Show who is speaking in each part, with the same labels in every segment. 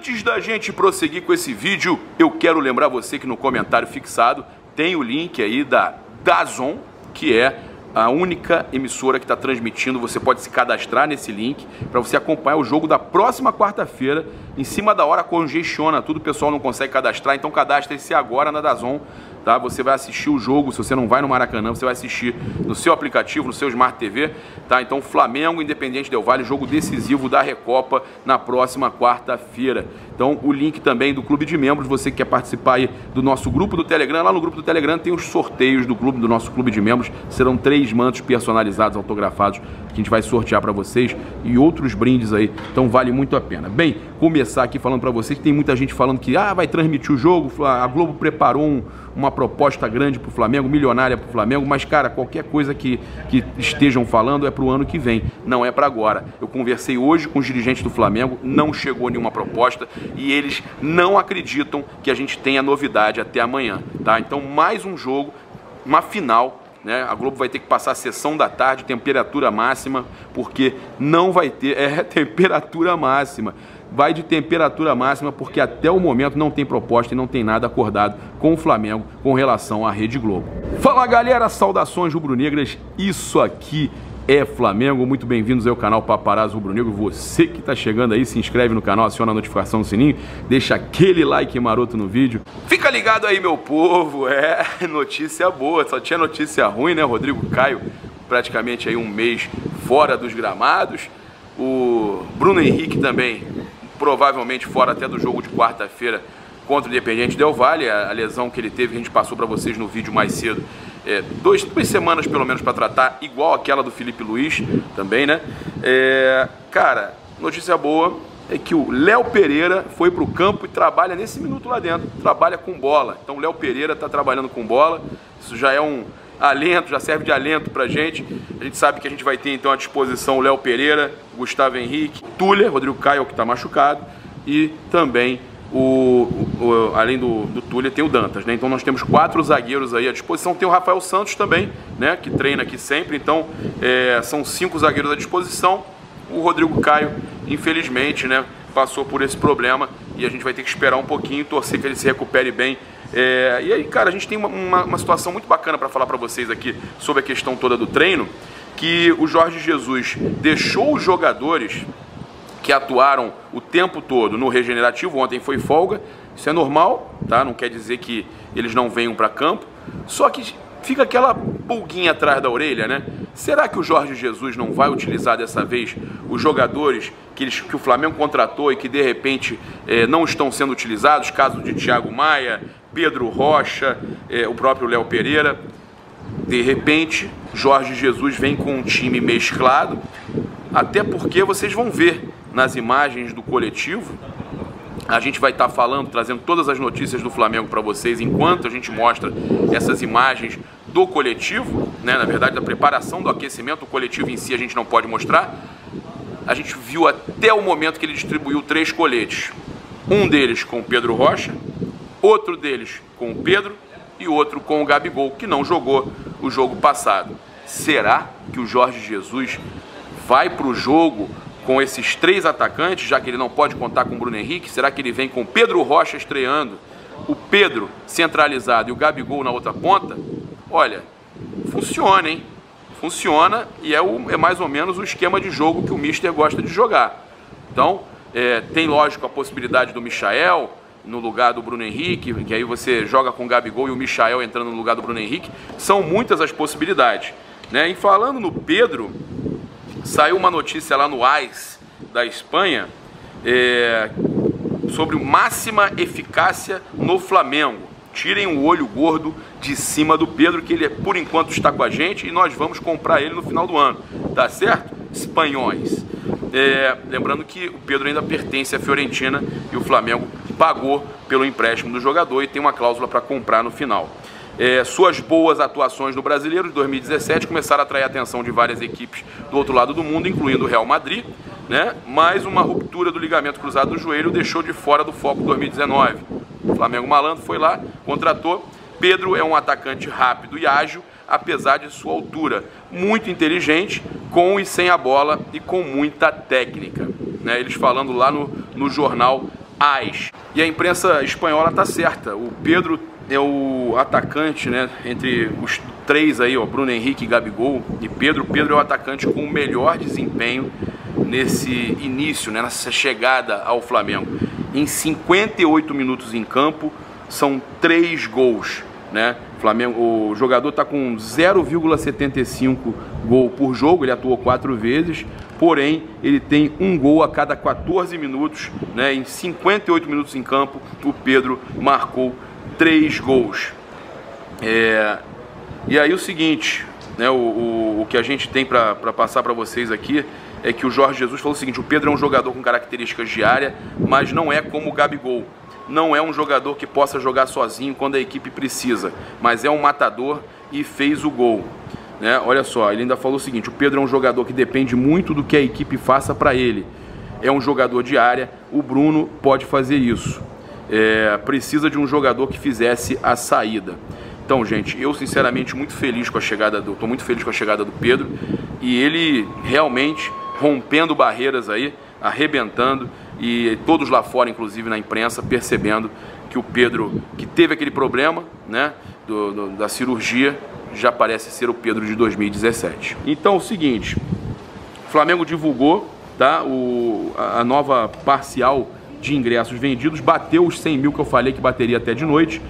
Speaker 1: Antes da gente prosseguir com esse vídeo, eu quero lembrar você que no comentário fixado tem o link aí da DAZN, que é a única emissora que está transmitindo. Você pode se cadastrar nesse link para você acompanhar o jogo da próxima quarta-feira. Em cima da hora congestiona tudo, o pessoal não consegue cadastrar, então cadastre-se agora na DAZN. Tá? Você vai assistir o jogo, se você não vai no Maracanã, você vai assistir no seu aplicativo, no seu Smart TV, tá? Então Flamengo, Independiente Del Valle, jogo decisivo da Recopa na próxima quarta-feira. Então o link também do clube de membros, você que quer participar aí do nosso grupo do Telegram, lá no grupo do Telegram tem os sorteios do nosso clube de membros, serão 3 mantos personalizados, autografados, que a gente vai sortear para vocês e outros brindes aí, então vale muito a pena. Bem, começar aqui falando para vocês que tem muita gente falando que vai transmitir o jogo, a Globo preparou uma proposta grande para o Flamengo, milionária para o Flamengo, mas cara, qualquer coisa que estejam falando é para o ano que vem, não é para agora. Eu conversei hoje com os dirigentes do Flamengo, não chegou nenhuma proposta e eles não acreditam que a gente tenha novidade até amanhã, tá? Então mais um jogo, uma final, né? A Globo vai ter que passar a sessão da tarde, temperatura máxima, porque não vai ter, temperatura máxima. Vai de temperatura máxima, porque até o momento não tem proposta e não tem nada acordado com o Flamengo com relação à Rede Globo. Fala galera, saudações rubro-negras, isso aqui é Flamengo, muito bem-vindos ao canal Paparazzo Rubro-Negro. Você que está chegando aí, se inscreve no canal, aciona a notificação no sininho, deixa aquele like maroto no vídeo. Fica ligado aí, meu povo, notícia boa, só tinha notícia ruim, né? Rodrigo Caio praticamente aí um mês fora dos gramados, o Bruno Henrique também provavelmente fora até do jogo de quarta-feira contra o Independiente Del Valle, a lesão que ele teve, que a gente passou para vocês no vídeo mais cedo, 2 semanas pelo menos para tratar, igual aquela do Felipe Luiz também, né? Cara, notícia boa é que o Léo Pereira foi para o campo e trabalha nesse minuto lá dentro, trabalha com bola. Então o Léo Pereira está trabalhando com bola, isso já é um alento, já serve de alento pra gente. A gente sabe que a gente vai ter então à disposição o Léo Pereira, Gustavo Henrique, Túlio, Rodrigo Caio que está machucado e também além do Túlio tem o Dantas, né? Então nós temos 4 zagueiros aí à disposição, tem o Rafael Santos também, né? Que treina aqui sempre, então são 5 zagueiros à disposição. O Rodrigo Caio, infelizmente, né, passou por esse problema e a gente vai ter que esperar um pouquinho, torcer que ele se recupere bem. E aí, cara, a gente tem uma situação muito bacana para falar para vocês aqui sobre a questão toda do treino, que o Jorge Jesus deixou os jogadores que atuaram o tempo todo no regenerativo, ontem foi folga, isso é normal, tá? Não quer dizer que eles não venham para campo, só que fica aquela pulguinha atrás da orelha, né? Será que o Jorge Jesus não vai utilizar dessa vez os jogadores que o Flamengo contratou e que de repente não estão sendo utilizados, caso de Thiago Maia, Pedro Rocha, o próprio Léo Pereira? De repente, Jorge Jesus vem com um time mesclado, até porque vocês vão ver nas imagens do coletivo, a gente vai estar falando, trazendo todas as notícias do Flamengo para vocês, enquanto a gente mostra essas imagens do coletivo, né? Na verdade, da preparação do aquecimento, o coletivo em si a gente não pode mostrar. A gente viu até o momento que ele distribuiu 3 coletes, um deles com o Pedro Rocha, outro deles com o Pedro e outro com o Gabigol, que não jogou o jogo passado. Será que o Jorge Jesus vai para o jogo com esses 3 atacantes, já que ele não pode contar com o Bruno Henrique? Será que ele vem com o Pedro Rocha estreando, o Pedro centralizado e o Gabigol na outra ponta? Olha, funciona, hein? Funciona e é mais ou menos o esquema de jogo que o Mister gosta de jogar. Então, tem lógico a possibilidade do Michael no lugar do Bruno Henrique, que aí você joga com o Gabigol e o Michael entrando no lugar do Bruno Henrique. São muitas as possibilidades, né? E falando no Pedro, saiu uma notícia lá no AS da Espanha sobre máxima eficácia no Flamengo. Tirem o olho gordo de cima do Pedro, que ele por enquanto está com a gente e nós vamos comprar ele no final do ano, tá certo? Espanhóis. Lembrando que o Pedro ainda pertence à Fiorentina e o Flamengo pagou pelo empréstimo do jogador e tem uma cláusula para comprar no final. Suas boas atuações no Brasileiro de 2017 começaram a atrair a atenção de várias equipes do outro lado do mundo, incluindo o Real Madrid, né? Mas uma ruptura do ligamento cruzado do joelho deixou de fora do foco 2019. O Flamengo malandro foi lá, contratou. Pedro é um atacante rápido e ágil, apesar de sua altura, muito inteligente, com e sem a bola e com muita técnica, né? Eles falando lá no jornal AS. E a imprensa espanhola tá certa. O Pedro é o atacante, né, entre os três aí, ó, Bruno Henrique, Gabigol e Pedro. Pedro é o atacante com o melhor desempenho nesse início, né, nessa chegada ao Flamengo. Em 58 minutos em campo, são 3 gols, né? O jogador está com 0,75 gol por jogo, ele atuou 4 vezes, porém ele tem um gol a cada 14 minutos, né? Em 58 minutos em campo, o Pedro marcou 3 gols. E aí o seguinte, né, o que a gente tem para passar para vocês aqui é que o Jorge Jesus falou o seguinte: o Pedro é um jogador com características de área, mas não é como o Gabigol. Não é um jogador que possa jogar sozinho quando a equipe precisa, mas é um matador e fez o gol, né? Olha só, ele ainda falou o seguinte: o Pedro é um jogador que depende muito do que a equipe faça para ele. É um jogador de área, o Bruno pode fazer isso. Precisa de um jogador que fizesse a saída. Então, gente, eu sinceramente muito feliz com a chegada estou muito feliz com a chegada do Pedro, e ele realmente rompendo barreiras aí, arrebentando, e todos lá fora, inclusive na imprensa, percebendo que o Pedro, que teve aquele problema, né, da cirurgia, já parece ser o Pedro de 2017. Então, o seguinte, o Flamengo divulgou, tá, a nova parcial de ingressos vendidos, bateu os 100 mil que eu falei que bateria até de noite.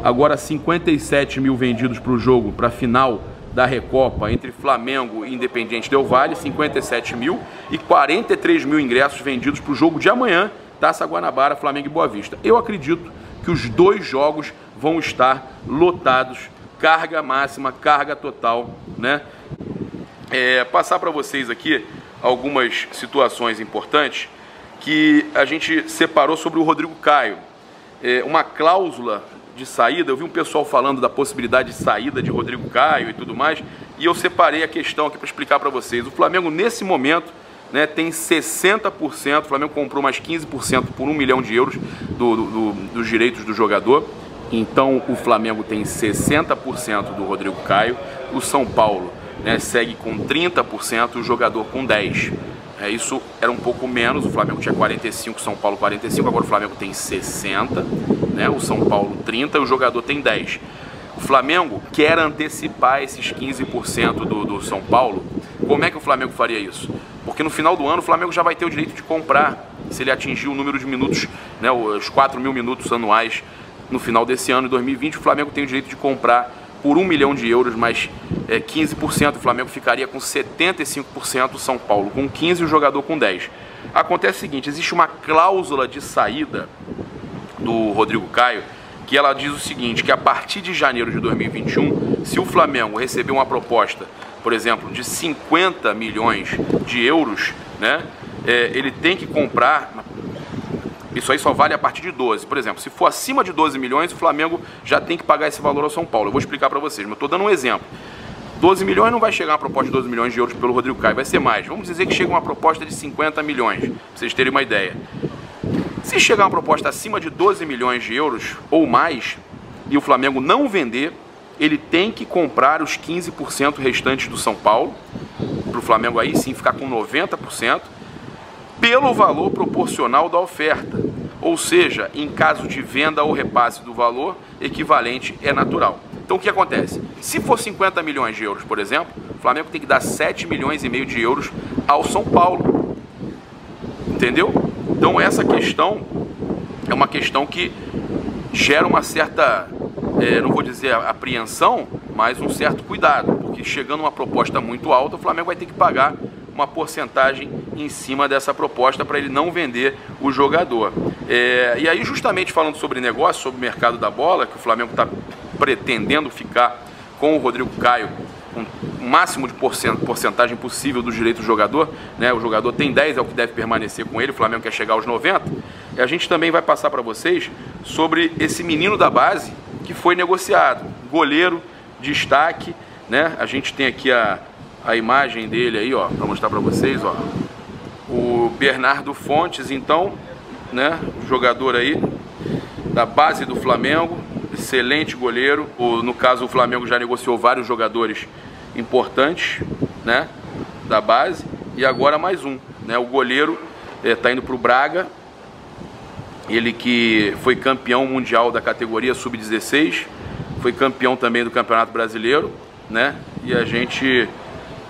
Speaker 1: Agora 57 mil vendidos para o jogo, para a final da Recopa entre Flamengo e Independiente Del Valle, 57 mil, e 43 mil ingressos vendidos para o jogo de amanhã, Taça Guanabara, Flamengo e Boa Vista. Eu acredito que os 2 jogos vão estar lotados, carga máxima, carga total, né? Passar para vocês aqui algumas situações importantes que a gente separou sobre o Rodrigo Caio. Uma cláusula de saída, eu vi um pessoal falando da possibilidade de saída de Rodrigo Caio e tudo mais, e eu separei a questão aqui para explicar para vocês. O Flamengo, nesse momento, né, tem 60%, o Flamengo comprou mais 15% por 1 milhão de euros dos direitos do jogador, então o Flamengo tem 60% do Rodrigo Caio, o São Paulo, né, segue com 30%, o jogador com 10%. Isso era um pouco menos, o Flamengo tinha 45%, o São Paulo 45%, agora o Flamengo tem 60%, né? O São Paulo 30% e o jogador tem 10%. O Flamengo quer antecipar esses 15% do São Paulo. Como é que o Flamengo faria isso? Porque no final do ano o Flamengo já vai ter o direito de comprar, se ele atingir o número de minutos, né, os 4 mil minutos anuais no final desse ano, em 2020, o Flamengo tem o direito de comprar por 1 milhão de euros, mais 15%, o Flamengo ficaria com 75%, o São Paulo com 15% e o jogador com 10%. Acontece o seguinte, existe uma cláusula de saída do Rodrigo Caio, que ela diz o seguinte, que a partir de janeiro de 2021, se o Flamengo receber uma proposta, por exemplo, de 50 milhões de euros, né, ele tem que comprar. Isso aí só vale a partir de 12. Por exemplo, se for acima de 12 milhões, o Flamengo já tem que pagar esse valor ao São Paulo. Eu vou explicar para vocês, mas eu estou dando um exemplo. 12 milhões não vai chegar uma proposta de 12 milhões de euros pelo Rodrigo Caio, vai ser mais. Vamos dizer que chega uma proposta de 50 milhões, para vocês terem uma ideia. Se chegar uma proposta acima de 12 milhões de euros ou mais, e o Flamengo não vender, ele tem que comprar os 15% restantes do São Paulo, para o Flamengo aí sim ficar com 90%, pelo valor proporcional da oferta, ou seja, em caso de venda ou repasse do valor equivalente é natural. Então o que acontece? Se for 50 milhões de euros, por exemplo, o Flamengo tem que dar 7 milhões e meio de euros ao São Paulo, entendeu? Então essa questão é uma questão que gera uma certa, não vou dizer apreensão, mas um certo cuidado, porque chegando uma proposta muito alta, o Flamengo vai ter que pagar uma porcentagem em cima dessa proposta para ele não vender o jogador. E aí, justamente falando sobre negócio, sobre o mercado da bola, que o Flamengo está pretendendo ficar com o Rodrigo Caio com o máximo de porcentagem possível dos direitos do jogador, né? O jogador tem 10, é o que deve permanecer com ele, o Flamengo quer chegar aos 90. E a gente também vai passar para vocês sobre esse menino da base que foi negociado, goleiro, destaque, né? A gente tem aqui a imagem dele aí, ó, para mostrar para vocês, ó. O Bernardo Fontes, então, né, jogador aí da base do Flamengo, excelente goleiro. No caso, o Flamengo já negociou vários jogadores importantes, né, da base, e agora mais um, né? O goleiro está indo para o Braga, Ele que foi campeão mundial da categoria sub-16, foi campeão também do Campeonato Brasileiro, né? E a gente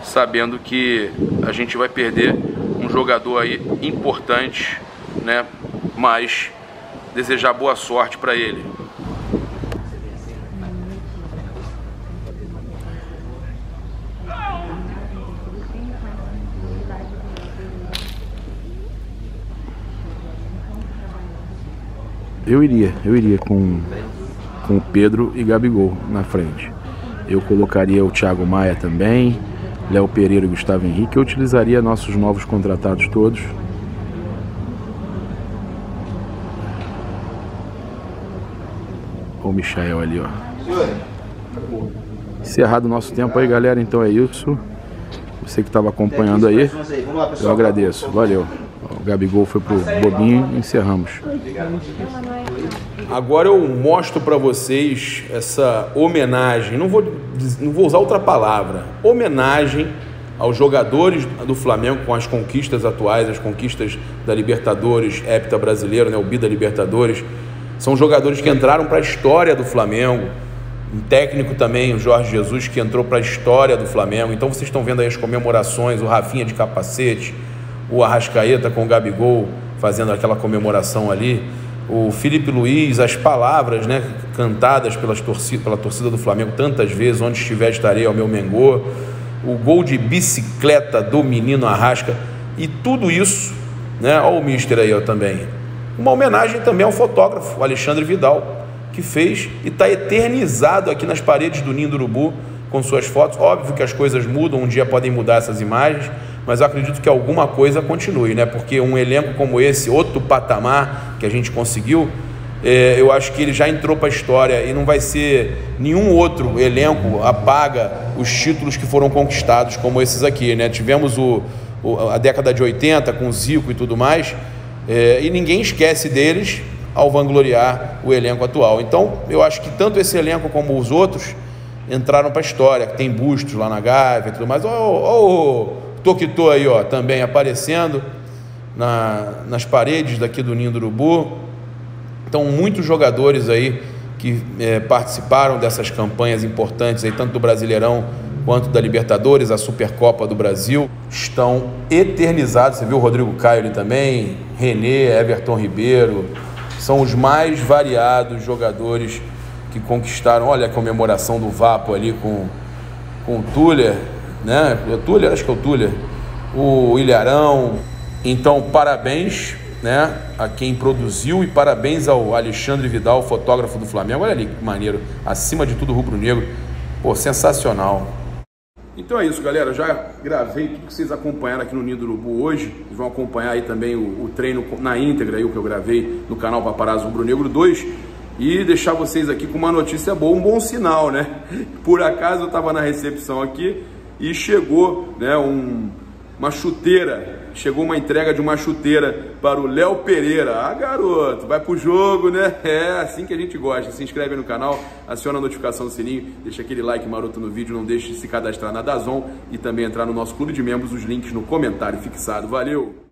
Speaker 1: sabendo que a gente vai perder um jogador aí importante, né? Mas desejar boa sorte para ele.
Speaker 2: Eu iria com Pedro e Gabigol na frente. Eu colocaria o Thiago Maia também, Léo Pereira e Gustavo Henrique. Eu utilizaria nossos novos contratados todos. Olha o Michael ali, ó. Encerrado o nosso tempo aí, galera. Então é isso. Você que estava acompanhando aí, eu agradeço. Valeu. O Gabigol foi pro bobinho e encerramos.
Speaker 1: Agora eu mostro para vocês essa homenagem, não vou usar outra palavra, homenagem aos jogadores do Flamengo com as conquistas atuais, as conquistas da Libertadores, hepta brasileiro, né, o Bi da Libertadores. São jogadores que entraram para a história do Flamengo. Um técnico também, o Jorge Jesus, que entrou para a história do Flamengo. Então vocês estão vendo aí as comemorações, o Rafinha de capacete, o Arrascaeta com o Gabigol fazendo aquela comemoração ali, o Felipe Luiz, as palavras, né, cantadas pela torcida do Flamengo tantas vezes, onde estiver estarei ao meu Mengô, o gol de bicicleta do menino Arrasca, e tudo isso, né, olha o mister aí ó, também, uma homenagem também ao fotógrafo, o Alexandre Vidal, que fez e está eternizado aqui nas paredes do Ninho do Urubu com suas fotos. Óbvio que as coisas mudam, um dia podem mudar essas imagens, mas eu acredito que alguma coisa continue, né? Porque um elenco como esse, outro patamar que a gente conseguiu, eu acho que ele já entrou para a história e não vai ser nenhum outro elenco apaga os títulos que foram conquistados como esses aqui, né? Tivemos a década de 80 com o Zico e tudo mais, e ninguém esquece deles ao vangloriar o elenco atual. Então eu acho que tanto esse elenco como os outros entraram para a história, tem bustos lá na Gávea e tudo mais. O Toquitô aí, ó, também aparecendo nas paredes daqui do Ninho do Urubu. Então, muitos jogadores aí que participaram dessas campanhas importantes aí, tanto do Brasileirão quanto da Libertadores, a Supercopa do Brasil, estão eternizados. Você viu o Rodrigo Caio ali também, René, Everton Ribeiro, são os mais variados jogadores que conquistaram. Olha a comemoração do Vapo ali com o Tuller, né? O Tuller, acho que é o Tuller, o Ilharão. Então, parabéns, né, a quem produziu e parabéns ao Alexandre Vidal, fotógrafo do Flamengo. Olha ali que maneiro, acima de tudo rubro-negro. Pô, sensacional. Então é isso, galera. Eu já gravei tudo que vocês acompanharam aqui no Ninho do Urubu hoje. Vocês vão acompanhar aí também o treino na íntegra, aí, o que eu gravei no canal Paparazzo Rubro Negro 2. E deixar vocês aqui com uma notícia boa, um bom sinal, né? Por acaso eu estava na recepção aqui e chegou, né, uma chuteira. Chegou uma entrega de uma chuteira para o Léo Pereira. Ah, garoto, vai pro jogo, né? É assim que a gente gosta. Se inscreve no canal, aciona a notificação do sininho, deixa aquele like maroto no vídeo, não deixe de se cadastrar na DAZN e também entrar no nosso clube de membros, os links no comentário fixado. Valeu!